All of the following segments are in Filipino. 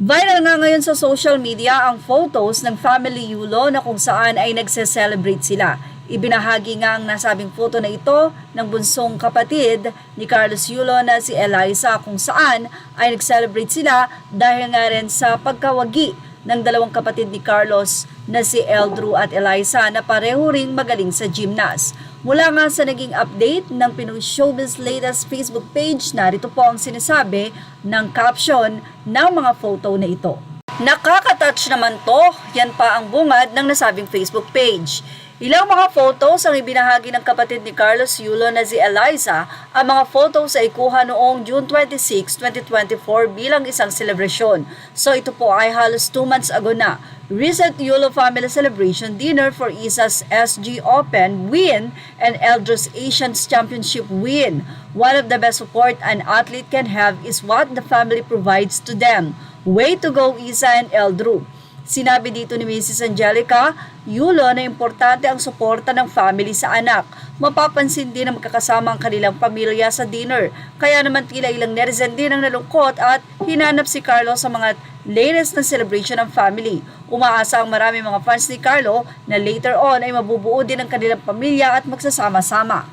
Viral nga ngayon sa social media ang photos ng family Yulo na kung saan ay nagse-celebrate sila. Ibinahagi nga ang nasabing photo na ito ng bunsong kapatid ni Carlos Yulo na si Eliza kung saan ay nag-celebrate sila dahil nga rin sa pagkawagi ng dalawang kapatid ni Carlos na si Eldrew at Eliza na pareho ring magaling sa gymnast. Mula nga sa naging update ng Pinoy Showbiz latest Facebook page, narito po ang sinasabi ng caption ng mga photo na ito. Nakaka-touch naman to, yan pa ang bungad ng nasabing Facebook page. Ilang mga photos ang ibinahagi ng kapatid ni Carlos Yulo na si Eliza. Ang mga photos ay kuha noong June 26, 2024 bilang isang selebrasyon. So ito po ay halos 2 months ago na. Recent Yulo family celebration dinner for Isa's SG Open win and Eldrew's Asian Championship win. One of the best support an athlete can have is what the family provides to them. Way to go, Isa and Eldrew. Sinabi dito ni Mrs. Angelica Yulo na importante ang suporta ng family sa anak. Mapapansin din na magkakasama ang kanilang pamilya sa dinner. Kaya naman tila ilang netizen din ang nalungkot at hinanap si Carlo sa mga latest na celebration ng family. Umaasa ang marami mga fans ni Carlo na later on ay mabubuo din ang kanilang pamilya at magsasama-sama.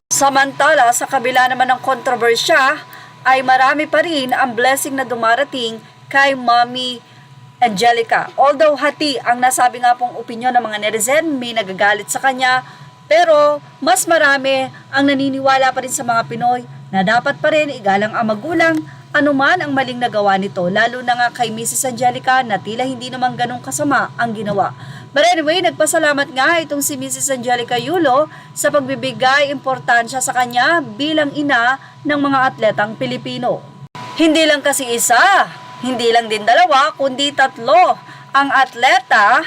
Samantala, sa kabila naman ng kontrobersya, ay marami pa rin ang blessing na dumarating kay Mommy Angelica. Although hati ang nasabi nga pong opinyon ng mga netizen, may nagagalit sa kanya, pero mas marami ang naniniwala pa rin sa mga Pinoy na dapat pa rin igalang ang magulang anuman ang maling nagawa nito, lalo na nga kay Mrs. Angelica na tila hindi naman ganong kasama ang ginawa. But anyway, nagpasalamat nga itong si Mrs. Angelica Yulo sa pagbibigay importansya sa kanya bilang ina ng mga atletang Pilipino. Hindi lang kasi isa, hindi lang din 2, kundi 3 ang atleta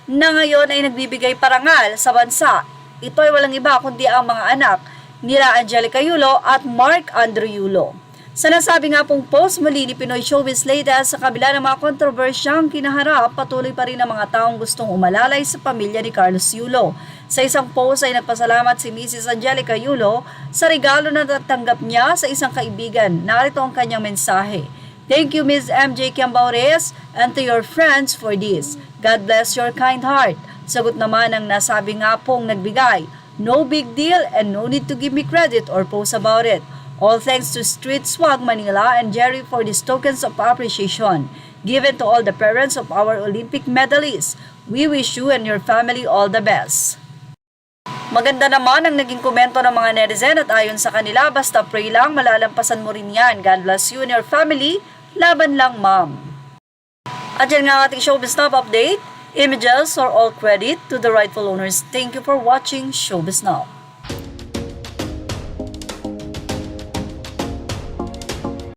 na ngayon ay nagbibigay parangal sa bansa. Ito ay walang iba kundi ang mga anak nila Angelica Yulo at Mark Andrew Yulo. Sa nasabi nga pong post muli ni Pinoy Showbiz latest, sa kabila ng mga kontrobersyang kinaharap, patuloy pa rin ang mga taong gustong umalalay sa pamilya ni Carlos Yulo. Sa isang post ay nagpasalamat si Mrs. Angelica Yulo sa regalo na natanggap niya sa isang kaibigan. Narito ang kanyang mensahe. Thank you, Ms. MJ Cambaures, and to your friends for this. God bless your kind heart. Sagot naman ang nasabi nga pong nagbigay. No big deal and no need to give me credit or post about it. All thanks to Street Swag Manila and Jerry for these tokens of appreciation given to all the parents of our Olympic medalists. We wish you and your family all the best. Maganda naman ang naging komento ng mga netizen at ayon sa kanila, basta pray lang, malalampasan mo rin yan. God bless you and your family. Laban lang, ma'am. At yan nga ating Showbiz Now update. Images or all credit to the rightful owners. Thank you for watching Showbiz Now.